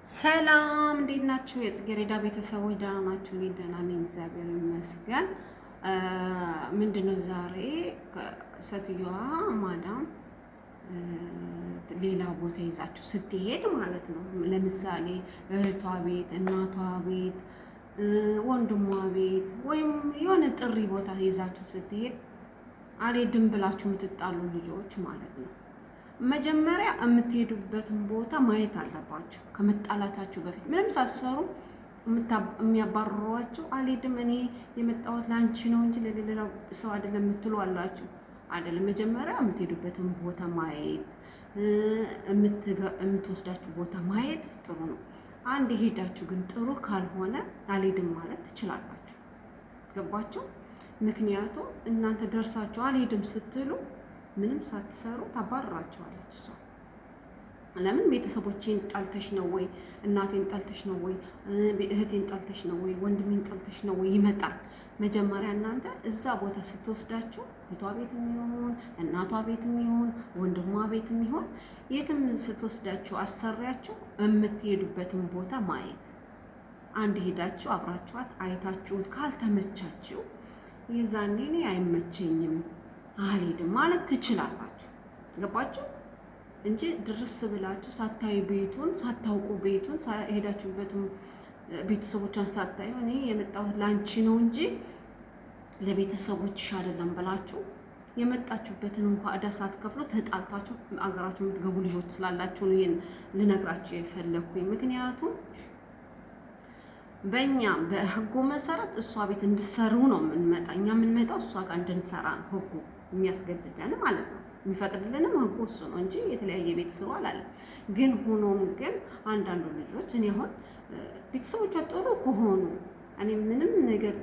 ሰላም እንዴት ናችሁ? የጽጌረዳ ቤተሰቦች ደህና ናችሁ? እኔ ደህና ነኝ፣ እግዚአብሔር ይመስገን። ምንድነው ዛሬ ሴትዮዋ ማዳም ሌላ ቦታ ይዛችሁ ስትሄድ ማለት ነው። ለምሳሌ እህቷ ቤት፣ እናቷ ቤት፣ ወንድሟ ቤት ወይም የሆነ ጥሪ ቦታ ይዛችሁ ስትሄድ አልሄድም ብላችሁ የምትጣሉ ልጆች ማለት ነው። መጀመሪያ የምትሄዱበትን ቦታ ማየት አለባችሁ። ከመጣላታችሁ በፊት ምንም ሳትሰሩ የሚያባርሯችሁ አልሄድም እኔ የመጣሁት ለአንቺ ነው እንጂ ለሌላ ሰው አይደለም የምትሉ አላችሁ አይደለም። መጀመሪያ የምትሄዱበትን ቦታ ማየት፣ የምትወስዳችሁ ቦታ ማየት ጥሩ ነው። አንድ ሄዳችሁ ግን ጥሩ ካልሆነ አልሄድም ማለት ትችላላችሁ። ገባችሁ? ምክንያቱም እናንተ ደርሳችሁ አልሄድም ስትሉ ምንም ሳትሰሩ ታባርራቸዋለች እሷ። ለምን ቤተሰቦቼን ጠልተሽ ነው ወይ እናቴን ጠልተሽ ነው ወይ እህቴን ጠልተሽ ነው ወይ ወንድሜን ጠልተሽ ነው ወይ ይመጣል። መጀመሪያ እናንተ እዛ ቦታ ስትወስዳችሁ እህቷ ቤትም ይሁን እናቷ ቤትም ይሁን ወንድሟ ቤትም ይሁን የትም ስትወስዳችሁ አሰሪያችሁ የምትሄዱበትን ቦታ ማየት። አንድ ሄዳችሁ አብራችኋት አይታችሁት ካልተመቻችሁ የዛኔ እኔ አይመቸኝም አልሄድም ማለት ትችላላችሁ። ገባችሁ? እንጂ ድርስ ብላችሁ ሳታዩ ቤቱን ሳታውቁ ቤቱን ሄዳችሁበትም ቤተሰቦቿን ሳታዩ እኔ የመጣሁት ላንቺ ነው እንጂ ለቤተሰቦችሽ አይደለም ብላችሁ የመጣችሁበትን እንኳን ዕዳ ሳትከፍሉ ተጣልታችሁ አገራችሁ የምትገቡ ልጆች ስላላችሁ ነው ይሄን ልነግራችሁ የፈለኩኝ። ምክንያቱም በእኛ በህጉ መሰረት እሷ ቤት እንድትሰሩ ነው የምንመጣ። እኛ የምንመጣው እሷ ጋር እንድንሰራ ነው ህጉ የሚያስገድደን ማለት ነው። የሚፈቅድልንም ህጉ እሱ ነው እንጂ የተለያየ ቤት ስሩ አላለም። ግን ሆኖም ግን አንዳንዱ ልጆች እኔ አሁን ቤተሰቦቿ ጥሩ ከሆኑ እኔ ምንም ነገር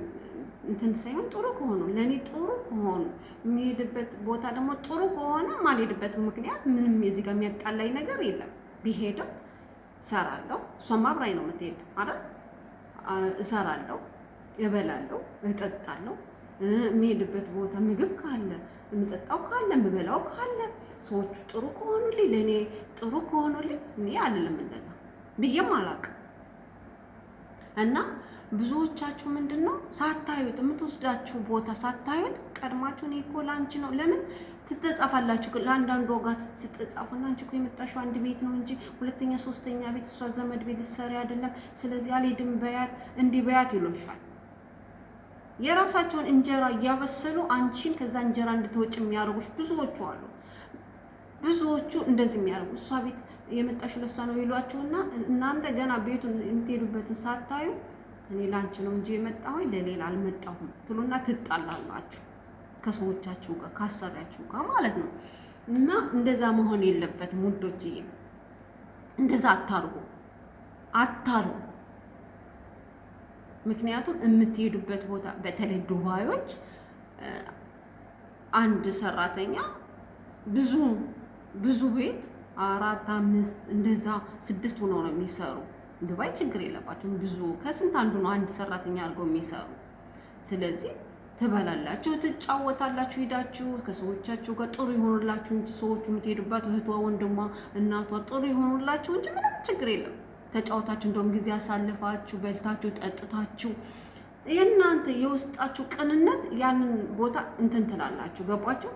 እንትን ሳይሆን ጥሩ ከሆኑ ለእኔ ጥሩ ከሆኑ የሚሄድበት ቦታ ደግሞ ጥሩ ከሆነ ማልሄድበት ምክንያት ምንም የዚህ ጋር የሚያጣላኝ ነገር የለም። ቢሄድም እሰራለሁ። እሷም አብራኝ ነው የምትሄድ አይደል? እሰራለሁ፣ እበላለሁ፣ እጠጣለሁ። የሚሄድበት ቦታ ምግብ ካለ የምጠጣው ካለ የምበላው ካለ ሰዎቹ ጥሩ ከሆኑልኝ ለእኔ ጥሩ ከሆኑልኝ እኔ አልልም እንደዛ ብዬም አላውቅም። እና ብዙዎቻችሁ ምንድን ነው ሳታዩት የምትወስዳችሁ ቦታ ሳታዩት ቀድማችሁ እኔ እኮ ለአንቺ ነው ለምን ትተጻፋላችሁ? ለአንዳንዱ ጋር ትተጻፉና አንቺ እኮ የመጣሽው አንድ ቤት ነው እንጂ ሁለተኛ ሶስተኛ ቤት እሷ ዘመድ ቤት ልትሰሪ አይደለም፣ ስለዚህ አልሄድም በያት እንዲህ በያት ይሎሻል። የራሳቸውን እንጀራ እያበሰሉ አንቺን ከዛ እንጀራ እንድትወጭ የሚያደርጉሽ ብዙዎቹ አሉ። ብዙዎቹ እንደዚህ የሚያደርጉ እሷ ቤት የመጣሽው ለሷ ነው ይሏችሁና እናንተ ገና ቤቱን የምትሄዱበትን ሳታዩ እኔ ላንቺ ነው እንጂ የመጣሁኝ ለሌላ አልመጣሁም ትሉና ትጣላላችሁ ከሰዎቻችሁ ጋር ካሰሪያችሁ ጋር ማለት ነው። እና እንደዛ መሆን የለበትም ውዶችዬ። እንደዛ አታርጉ። ምክንያቱም የምትሄዱበት ቦታ በተለይ ዱባዮች አንድ ሰራተኛ ብዙ ቤት 4 5 እንደዛ 6 ሆነው ነው የሚሰሩ። ዱባይ ችግር የለባቸውም። ብዙ ከስንት አንዱ ነው አንድ ሰራተኛ አድርገው የሚሰሩ። ስለዚህ ትበላላችሁ፣ ትጫወታላችሁ፣ ሄዳችሁ ከሰዎቻችሁ ጋር ጥሩ ይሆኑላችሁ እንጂ ሰዎቹ የምትሄዱባት እህቷ፣ ወንድሟ፣ እናቷ ጥሩ ይሆኑላችሁ እንጂ ምንም ችግር የለም። ተጫወታችሁ እንደውም ጊዜ አሳልፋችሁ በልታችሁ ጠጥታችሁ የእናንተ የውስጣችሁ ቅንነት ያንን ቦታ እንትን ትላላችሁ። ገባችሁ?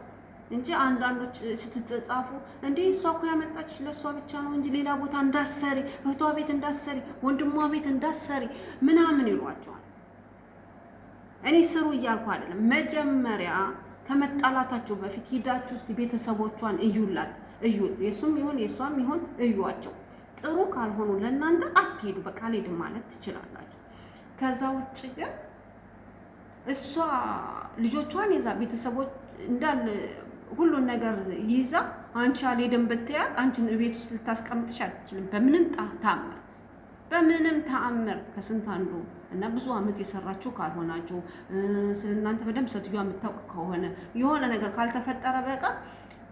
እንጂ አንዳንዶች ስትጻፉ እንዴ እሷ እኮ ያመጣችሽ ለእሷ ብቻ ነው እንጂ ሌላ ቦታ እንዳሰሪ፣ እህቷ ቤት እንዳሰሪ፣ ወንድሟ ቤት እንዳሰሪ ምናምን ይሏቸዋል። እኔ ስሩ እያልኩ አይደለም። መጀመሪያ ከመጣላታችሁ በፊት ሂዳችሁ እስቲ ቤተሰቦቿን እዩት። የሱም ይሁን የሷም ይሁን እዩዋቸው። ጥሩ ካልሆኑ ለእናንተ አትሄዱ፣ በቃ አልሄድም ማለት ትችላላችሁ። ከዛ ውጭ ግን እሷ ልጆቿን ይዛ ቤተሰቦች እንዳለ ሁሉን ነገር ይዛ አንቺ አልሄድም ብትያት አንቺን ቤት ውስጥ ልታስቀምጥሽ አትችልም። በምንም ተአምር ከስንት አንዱ እና ብዙ አመት የሰራችሁ ካልሆናችሁ ስለ እናንተ በደንብ ሴትዮዋ የምታውቅ ከሆነ የሆነ ነገር ካልተፈጠረ በቃ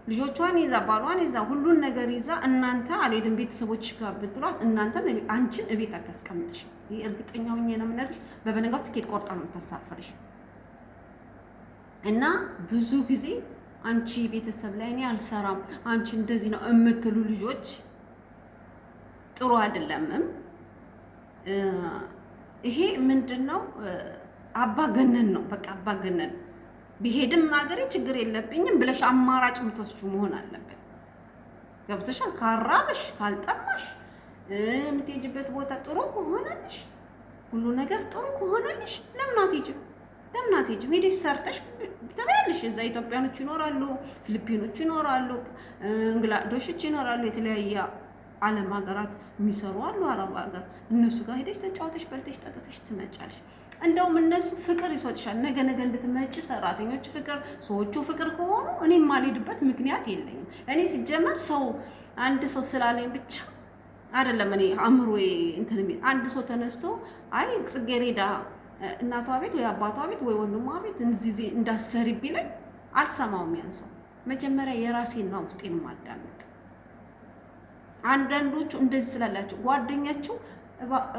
ልጆቿን ይዛ ባሏን ይዛ ሁሉን ነገር ይዛ እናንተ አልሄድም ቤተሰቦች ጋር ብትሏት እናንተ አንቺን እቤት አታስቀምጥሽ። ይሄ እርግጠኛ ሆኜ ነው የምነግርሽ። በበነጋው ትኬት ቆርጣ ነው የምታሳፍርሽ። እና ብዙ ጊዜ አንቺ ቤተሰብ ላይ እኔ አልሰራም አንቺ እንደዚህ ነው የምትሉ ልጆች ጥሩ አይደለም። ይሄ ምንድነው? አባገነን ነው። በቃ አባገነን ቢሄድም ሀገሬ ችግር የለብኝም ብለሽ አማራጭ የምትወስጂው መሆን አለበት። ገብቶሻል? ካራበሽ ካልጠማሽ የምትሄጂበት ቦታ ጥሩ ከሆነልሽ ሁሉ ነገር ጥሩ ከሆነልሽ ለምን አትሄጂም? ለምን አትሄጂም? ሄደሽ ሰርተሽ ትበያለሽ። እዛ ኢትዮጵያኖች ይኖራሉ፣ ፊሊፒኖች ይኖራሉ፣ እንግላዶሾች ይኖራሉ፣ የተለያየ ዓለም ሀገራት የሚሰሩ አሉ፣ አረብ ሀገር። እነሱ ጋር ሄደሽ ተጫውተሽ በልተሽ ጠጥተሽ ትመጫለሽ። እንደውም እነሱ ፍቅር ይሰጥሻል። ነገ እንድትመጪ ሰራተኞች ፍቅር፣ ሰዎቹ ፍቅር ከሆኑ እኔ የማልሄድበት ምክንያት የለኝም። እኔ ሲጀመር አንድ ሰው ስላለኝ ብቻ አይደለም እኔ አእምሮዬ እንትን የሚል አንድ ሰው ተነስቶ አይ ጽጌሬዳ እናቷ ቤት ወይ አባቷ ቤት ወይ ወንድሟ ቤት እንዚህ እንዳሰሪ ቢለኝ አልሰማውም። ያን ሰው መጀመሪያ የራሴና ውስጤን ማዳመጥ። አንዳንዶቹ እንደዚህ ስላላቸው ጓደኛቸው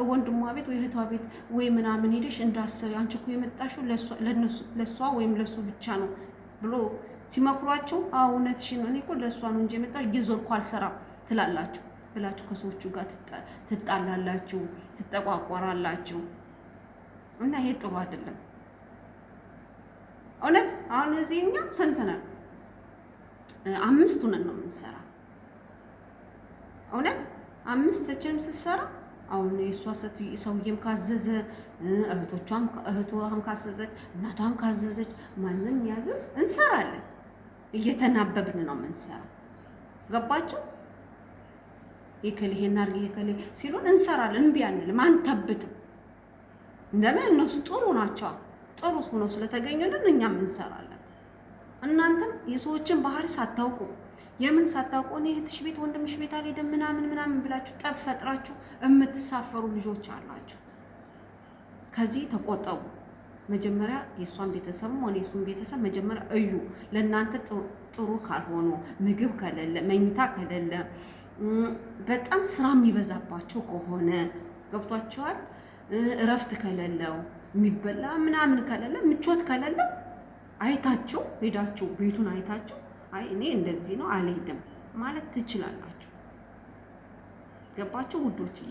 ወንድሟ ቤት ወይ እህቷ ቤት ወይ ምናምን ሄደሽ እንዳሰሪ አንቺ እኮ የመጣሽው ለሷ ወይም ለሱ ብቻ ነው ብሎ ሲመክሯቸው እውነትሽን ነው፣ እኔ እኮ ለሷ ነው እንጂ የመጣው እየዞርኩ አልሰራም ትላላችሁ ብላችሁ ከሰዎቹ ጋር ትጣላላችሁ፣ ትጠቋቆራላችሁ። እና ይሄ ጥሩ አይደለም። እውነት አሁን እዚህ እኛ ስንት ነን? 5 ሆነን ነው የምንሰራ። እውነት 5ችንም ስትሰራ አሁን የእሷ ሰውዬም ካዘዘ እህቷም ካዘዘች እናቷም ካዘዘች ማንም ያዘዝ እንሰራለን። እየተናበብን ነው የምንሰራ። ገባችሁ? የከሌ ይሄን አድርጊ የከሌ ሲሉን እንሰራለን። እምቢ አንልም፣ አንተብትም። እንደምን እነሱ ጥሩ ናቸው። ጥሩ ሆነው ስለተገኙልን እኛም እንሰራለን። እናንተም የሰዎችን ባህሪ ሳታውቁ የምን ሳታውቁ እኔ እህትሽ ቤት ወንድምሽ ቤት አልሄድም ምናምን ብላችሁ ጠብ ፈጥራችሁ የምትሳፈሩ ልጆች አላችሁ። ከዚህ ተቆጠቡ። መጀመሪያ የእሷን ቤተሰብም ሆነ የእሱን ቤተሰብ መጀመሪያ እዩ። ለእናንተ ጥሩ ካልሆኑ ምግብ ከሌለ፣ መኝታ ከሌለ፣ በጣም ስራ የሚበዛባቸው ከሆነ ገብቷቸዋል። እረፍት ከሌለው፣ የሚበላ ምናምን ከሌለ፣ ምቾት ከሌለው አይታችሁ ሄዳችሁ ቤቱን አይታችሁ አይ እኔ እንደዚህ ነው አልሄድም ማለት ትችላላችሁ። ገባችሁ ውዶችዬ?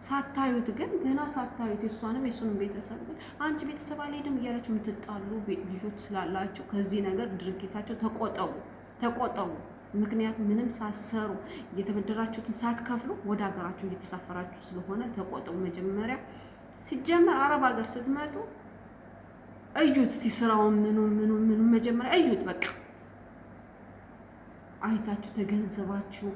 ሳታዩት ግን ገና ሳታዩት የእሷንም የእሱንም ቤተሰብ ግን አንቺ ቤተሰብ አልሄድም እያላችሁ የምትጣሉ ልጆች ስላላችሁ ከዚህ ነገር ድርጊታቸው ተቆጠቡ። ምክንያቱም ምንም ሳሰሩ እየተበደራችሁትን ሳትከፍሉ ወደ ሀገራችሁ እየተሳፈራችሁ ስለሆነ ተቆጠቡ። መጀመሪያ ሲጀመር አረብ ሀገር ስትመጡ እዩት እስቲ ስራውን ምኑ መጀመሪያ እዩት። በቃ አይታችሁ ተገንዘባችሁ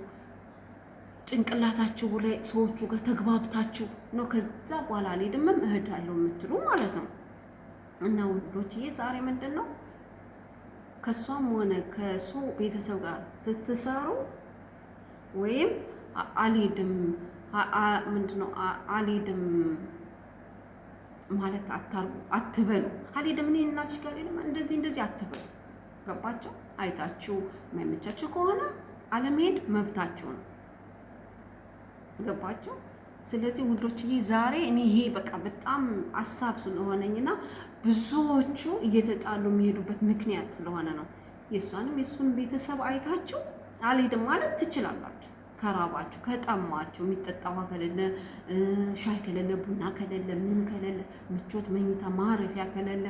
ጭንቅላታችሁ ላይ ሰዎቹ ጋር ተግባብታችሁ ነው ከዛ በኋላ አልሄድም እሄዳለሁ የምትሉ ማለት ነው። እና ውዶችዬ ዛሬ ምንድን ነው ከሷም ሆነ ከሱ ቤተሰብ ጋር ስትሰሩ ወይም አልሄድም ምንድነው አልሄድም ማለት አትበሉ። አልሄድም እኔ እናትሽ ጋር አልሄድም እንደዚህ አትበሉ። ገባችሁ? አይታችሁ የማይመቻችሁ ከሆነ አለመሄድ መብታችሁ ነው። ገባችሁ? ስለዚህ ውዶችዬ ዛሬ እኔ ይሄ በቃ በጣም ሀሳብ ስለሆነኝና ብዙዎቹ እየተጣሉ የሚሄዱበት ምክንያት ስለሆነ ነው። የእሷንም የእሱን ቤተሰብ አይታችሁ አልሄድም ማለት ትችላላችሁ። ከራባችሁ፣ ከጠማችሁ፣ የሚጠጣ ውሃ ከሌለ፣ ሻይ ከሌለ፣ ቡና ከሌለ፣ ምን ከሌለ፣ ምቾት መኝታ ማረፊያ ከሌለ፣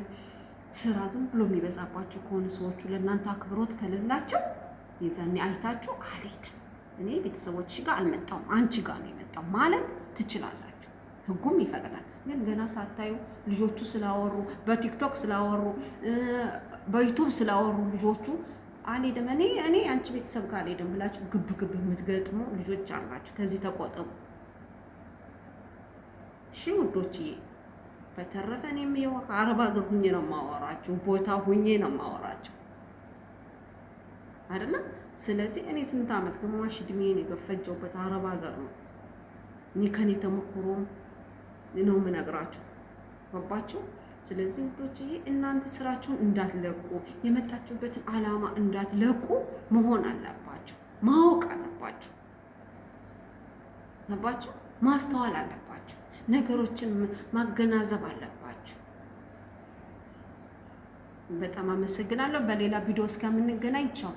ስራ ዝም ብሎ የሚበዛባችሁ ከሆነ ሰዎቹ ለእናንተ አክብሮት ከሌላቸው የዛኔ አይታችሁ አልሄድም እኔ ቤተሰቦች ጋር አልመጣሁም አንቺ ጋር ነው የመጣው ማለት ትችላላችሁ። ህጉም ይፈቅዳል። ግን ገና ሳታዩ ልጆቹ ስላወሩ በቲክቶክ ስላወሩ በዩቱብ ስላወሩ ልጆቹ አልሄድም እኔ አንቺ ቤተሰብ ጋር አልሄድም ብላችሁ ግብ የምትገጥሙ ልጆች አላችሁ። ከዚህ ተቆጠቡ እሺ ውዶችዬ። በተረፈ እኔም ይኸው አረብ ሀገር ሁኜ ነው የማወራችሁ፣ ቦታ ሁኜ ነው የማወራችሁ አይደለም። ስለዚህ እኔ ስንት ዓመት ግማሽ እድሜን የገፈጀውበት አረብ ሀገር ነው። እኔ ከኔ ተሞክሮም ነው የምነግራችሁ። ገባችሁ? ስለዚህ ውዶችዬ እናንተ ስራችሁን እንዳትለቁ፣ የመጣችሁበትን ዓላማ እንዳትለቁ መሆን አለባችሁ፣ ማወቅ አለባችሁ። ገባችሁ? ማስተዋል አለባችሁ፣ ነገሮችን ማገናዘብ አለባችሁ። በጣም አመሰግናለሁ። በሌላ ቪዲዮ እስከምንገናኝ ቻው።